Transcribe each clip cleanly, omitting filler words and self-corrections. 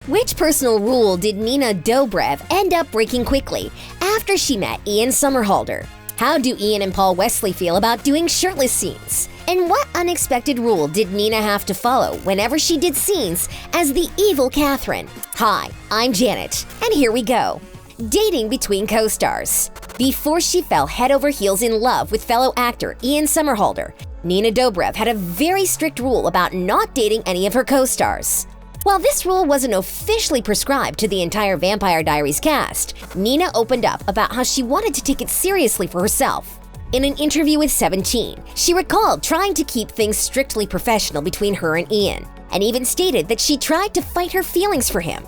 Which personal rule did Nina Dobrev end up breaking quickly after she met Ian Somerhalder? How do Ian and Paul Wesley feel about doing shirtless scenes? And what unexpected rule did Nina have to follow whenever she did scenes as the evil Katherine? Hi, I'm Janet, and here we go. Dating between co-stars. Before she fell head over heels in love with fellow actor Ian Somerhalder, Nina Dobrev had a very strict rule about not dating any of her co-stars. While this rule wasn't officially prescribed to the entire Vampire Diaries cast, Nina opened up about how she wanted to take it seriously for herself. In an interview with 17, she recalled trying to keep things strictly professional between her and Ian, and even stated that she tried to fight her feelings for him.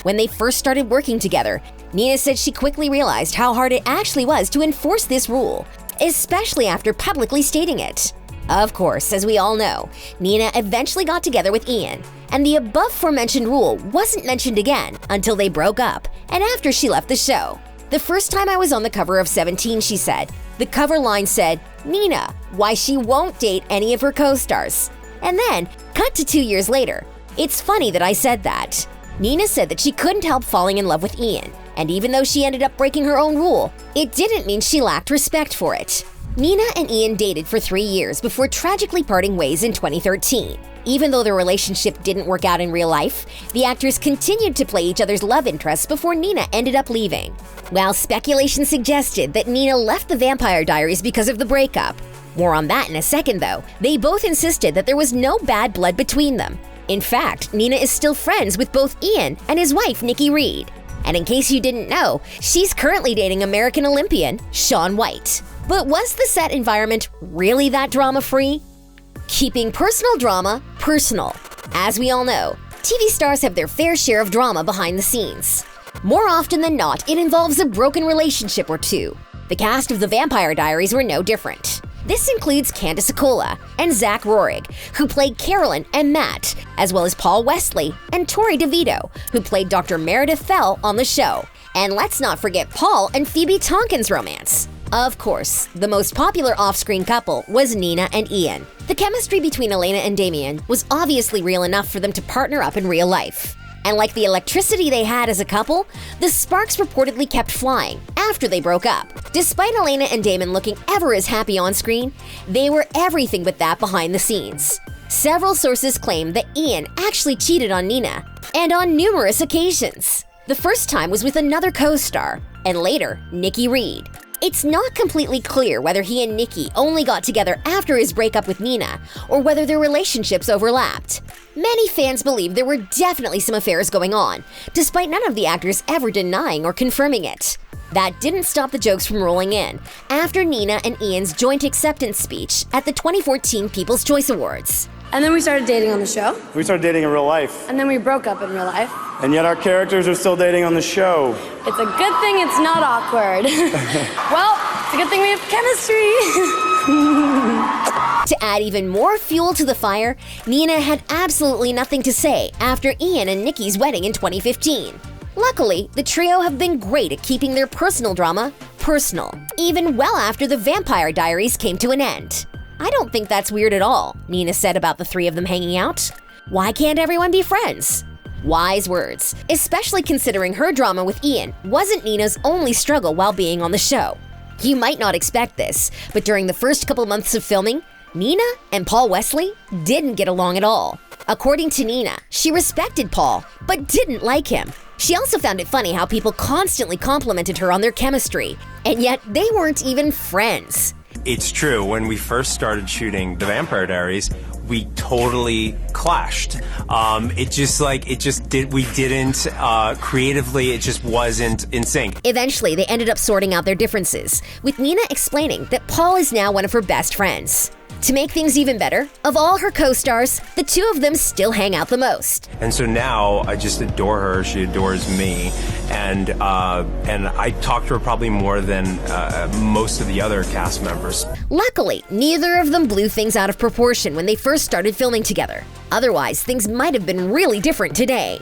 When they first started working together, Nina said she quickly realized how hard it actually was to enforce this rule, especially after publicly stating it. Of course, as we all know, Nina eventually got together with Ian, and the above-aforementioned rule wasn't mentioned again until they broke up and after she left the show. The first time I was on the cover of 17, she said, the cover line said, Nina, why she won't date any of her co-stars. And then, cut to 2 years later. It's funny that I said that. Nina said that she couldn't help falling in love with Ian, and even though she ended up breaking her own rule, it didn't mean she lacked respect for it. Nina and Ian dated for 3 years before tragically parting ways in 2013. Even though their relationship didn't work out in real life, the actors continued to play each other's love interests before Nina ended up leaving. While speculation suggested that Nina left the Vampire Diaries because of the breakup. More on that in a second though, they both insisted that there was no bad blood between them. In fact, Nina is still friends with both Ian and his wife Nikki Reed. And in case you didn't know, she's currently dating American Olympian Shaun White. But was the set environment really that drama-free? Keeping personal drama personal. As we all know, TV stars have their fair share of drama behind the scenes. More often than not, it involves a broken relationship or two. The cast of The Vampire Diaries were no different. This includes Candice Accola and Zach Rohrig, who played Carolyn and Matt, as well as Paul Wesley and Tori DeVito, who played Dr. Meredith Fell on the show. And let's not forget Paul and Phoebe Tonkin's romance. Of course, the most popular off-screen couple was Nina and Ian. The chemistry between Elena and Damien was obviously real enough for them to partner up in real life. And like the electricity they had as a couple, the sparks reportedly kept flying after they broke up. Despite Elena and Damon looking ever as happy on screen, they were everything but that behind the scenes. Several sources claim that Ian actually cheated on Nina, and on numerous occasions. The first time was with another co-star, and later, Nikki Reed. It's not completely clear whether he and Nikki only got together after his breakup with Nina, or whether their relationships overlapped. Many fans believe there were definitely some affairs going on, despite none of the actors ever denying or confirming it. That didn't stop the jokes from rolling in after Nina and Ian's joint acceptance speech at the 2014 People's Choice Awards. And then we started dating on the show. We started dating in real life. And then we broke up in real life. And yet our characters are still dating on the show. It's a good thing it's not awkward. Well, it's a good thing we have chemistry. To add even more fuel to the fire, Nina had absolutely nothing to say after Ian and Nikki's wedding in 2015. Luckily, the trio have been great at keeping their personal drama personal, even well after the Vampire Diaries came to an end. I don't think that's weird at all, Nina said about the three of them hanging out. Why can't everyone be friends? Wise words, especially considering her drama with Ian wasn't Nina's only struggle while being on the show. You might not expect this, but during the first couple months of filming, Nina and Paul Wesley didn't get along at all. According to Nina, she respected Paul, but didn't like him. She also found it funny how people constantly complimented her on their chemistry, and yet they weren't even friends. It's true, when we first started shooting The Vampire Diaries, we totally clashed. Creatively, it just wasn't in sync. Eventually, they ended up sorting out their differences, with Nina explaining that Paul is now one of her best friends. To make things even better, of all her co-stars, the two of them still hang out the most. And so now I just adore her, she adores me, and I talk to her probably more than most of the other cast members. Luckily, neither of them blew things out of proportion when they first started filming together. Otherwise, things might have been really different today.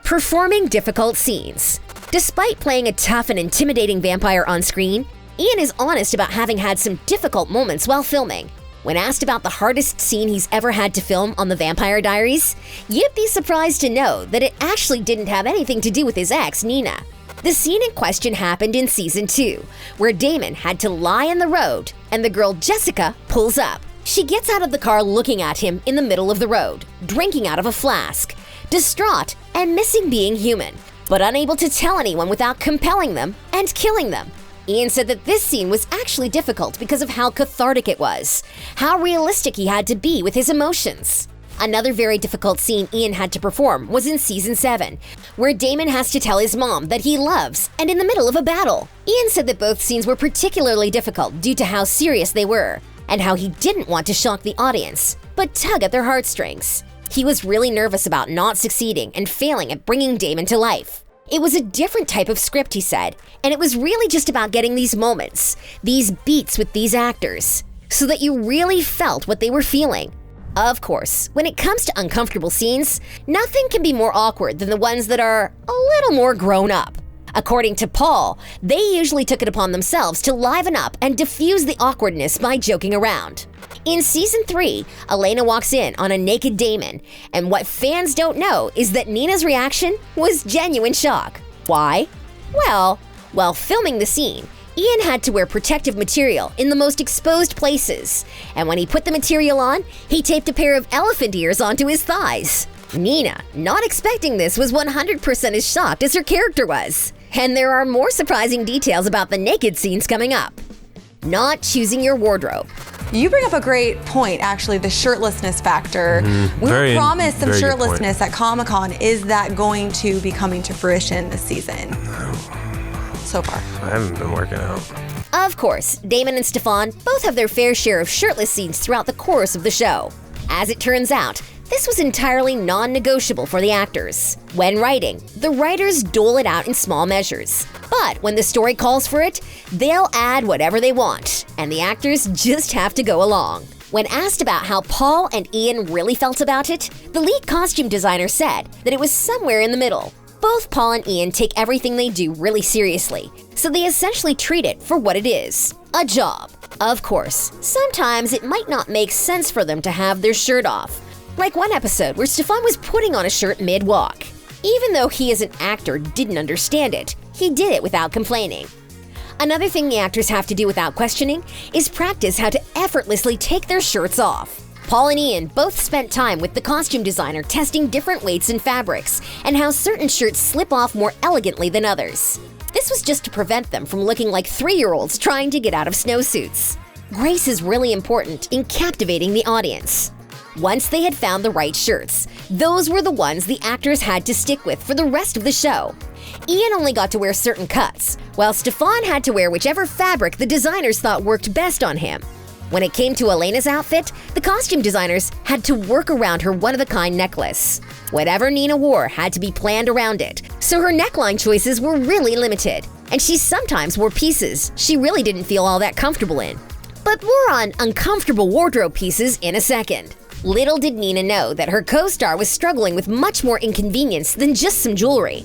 Performing difficult scenes. Despite playing a tough and intimidating vampire on screen, Ian is honest about having had some difficult moments while filming. When asked about the hardest scene he's ever had to film on the Vampire Diaries, you'd be surprised to know that it actually didn't have anything to do with his ex, Nina. The scene in question happened in season 2, where Damon had to lie in the road and the girl Jessica pulls up. She gets out of the car looking at him in the middle of the road, drinking out of a flask, distraught and missing being human, but unable to tell anyone without compelling them and killing them. Ian said that this scene was actually difficult because of how cathartic it was, how realistic he had to be with his emotions. Another very difficult scene Ian had to perform was in season 7, where Damon has to tell his mom that he loves, and in the middle of a battle. Ian said that both scenes were particularly difficult due to how serious they were, and how he didn't want to shock the audience, but tug at their heartstrings. He was really nervous about not succeeding and failing at bringing Damon to life. It was a different type of script, he said, and it was really just about getting these moments, these beats with these actors, so that you really felt what they were feeling. Of course, when it comes to uncomfortable scenes, nothing can be more awkward than the ones that are a little more grown up. According to Paul, they usually took it upon themselves to liven up and diffuse the awkwardness by joking around. In season 3, Elena walks in on a naked Damon, and what fans don't know is that Nina's reaction was genuine shock. Why? Well, while filming the scene, Ian had to wear protective material in the most exposed places, and when he put the material on, he taped a pair of elephant ears onto his thighs. Nina, not expecting this, was 100% as shocked as her character was. And there are more surprising details about the naked scenes coming up. Not choosing your wardrobe. You bring up a great point, actually, the shirtlessness factor. We were promised some shirtlessness at Comic-Con. Is that going to be coming to fruition this season? So far. I haven't been working out. Of course, Damon and Stefan both have their fair share of shirtless scenes throughout the course of the show. As it turns out, this was entirely non-negotiable for the actors. When writing, the writers dole it out in small measures. But when the story calls for it, they'll add whatever they want, and the actors just have to go along. When asked about how Paul and Ian really felt about it, the lead costume designer said that it was somewhere in the middle. Both Paul and Ian take everything they do really seriously, so they essentially treat it for what it is, a job. Of course, sometimes it might not make sense for them to have their shirt off, like one episode where Stefan was putting on a shirt mid-walk. Even though he as an actor didn't understand it, he did it without complaining. Another thing the actors have to do without questioning is practice how to effortlessly take their shirts off. Paul and Ian both spent time with the costume designer testing different weights and fabrics, and how certain shirts slip off more elegantly than others. This was just to prevent them from looking like 3-year-olds trying to get out of snowsuits. Grace is really important in captivating the audience. Once they had found the right shirts, those were the ones the actors had to stick with for the rest of the show. Ian only got to wear certain cuts, while Stefan had to wear whichever fabric the designers thought worked best on him. When it came to Elena's outfit, the costume designers had to work around her one-of-a-kind necklace. Whatever Nina wore had to be planned around it, so her neckline choices were really limited, and she sometimes wore pieces she really didn't feel all that comfortable in. But more on uncomfortable wardrobe pieces in a second. Little did Nina know that her co-star was struggling with much more inconvenience than just some jewelry.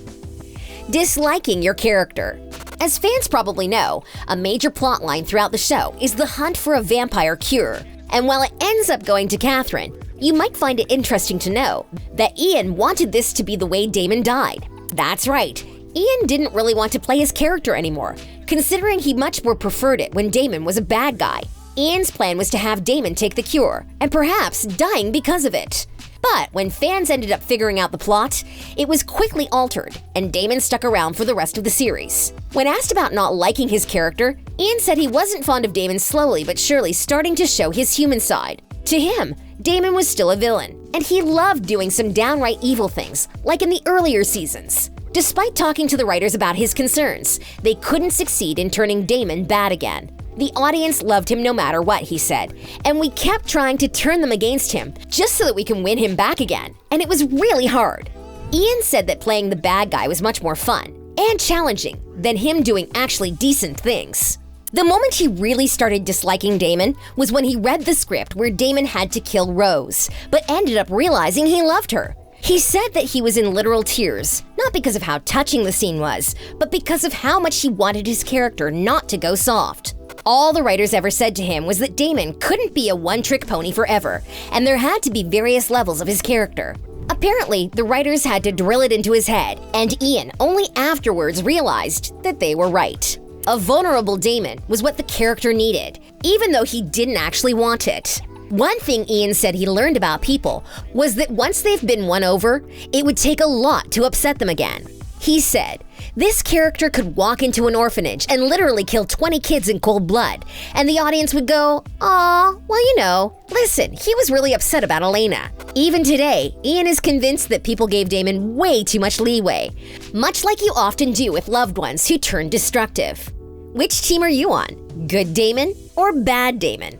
Disliking your character. As fans probably know, a major plotline throughout the show is the hunt for a vampire cure. And while it ends up going to Katherine, you might find it interesting to know that Ian wanted this to be the way Damon died. That's right, Ian didn't really want to play his character anymore, considering he much more preferred it when Damon was a bad guy. Ian's plan was to have Damon take the cure, and perhaps dying because of it. But when fans ended up figuring out the plot, it was quickly altered, and Damon stuck around for the rest of the series. When asked about not liking his character, Ian said he wasn't fond of Damon slowly but surely starting to show his human side. To him, Damon was still a villain, and he loved doing some downright evil things, like in the earlier seasons. Despite talking to the writers about his concerns, they couldn't succeed in turning Damon bad again. The audience loved him no matter what, he said, and we kept trying to turn them against him just so that we can win him back again, and it was really hard. Ian said that playing the bad guy was much more fun and challenging than him doing actually decent things. The moment he really started disliking Damon was when he read the script where Damon had to kill Rose, but ended up realizing he loved her. He said that he was in literal tears, not because of how touching the scene was, but because of how much he wanted his character not to go soft. All the writers ever said to him was that Damon couldn't be a one-trick pony forever, and there had to be various levels of his character. Apparently, the writers had to drill it into his head, and Ian only afterwards realized that they were right. A vulnerable Damon was what the character needed, even though he didn't actually want it. One thing Ian said he learned about people was that once they've been won over, it would take a lot to upset them again. He said, this character could walk into an orphanage and literally kill 20 kids in cold blood, and the audience would go, "Aw, well, you know, listen, he was really upset about Elena." Even today, Ian is convinced that people gave Damon way too much leeway, much like you often do with loved ones who turn destructive. Which team are you on? Good Damon or bad Damon?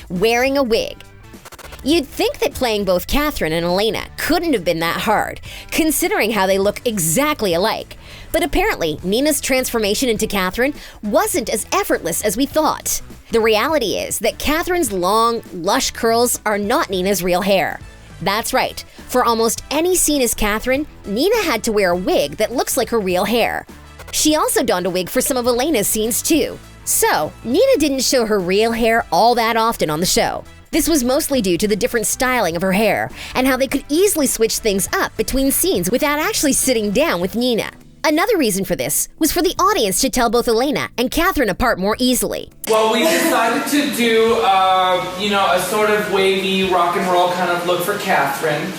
Wearing a wig. You'd think that playing both Katherine and Elena couldn't have been that hard, considering how they look exactly alike. But apparently, Nina's transformation into Katherine wasn't as effortless as we thought. The reality is that Katherine's long, lush curls are not Nina's real hair. That's right, for almost any scene as Katherine, Nina had to wear a wig that looks like her real hair. She also donned a wig for some of Elena's scenes too. So, Nina didn't show her real hair all that often on the show. This was mostly due to the different styling of her hair and how they could easily switch things up between scenes without actually sitting down with Nina. Another reason for this was for the audience to tell both Elena and Katherine apart more easily. Well, we decided to do, a sort of wavy rock and roll kind of look for Katherine,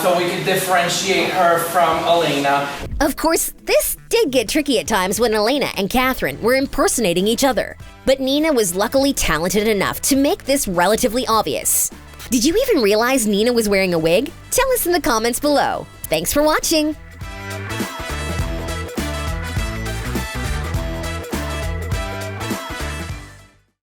so we could differentiate her from Elena. Of course, this did get tricky at times when Elena and Katherine were impersonating each other. But Nina was luckily talented enough to make this relatively obvious. Did you even realize Nina was wearing a wig? Tell us in the comments below. Thanks for watching!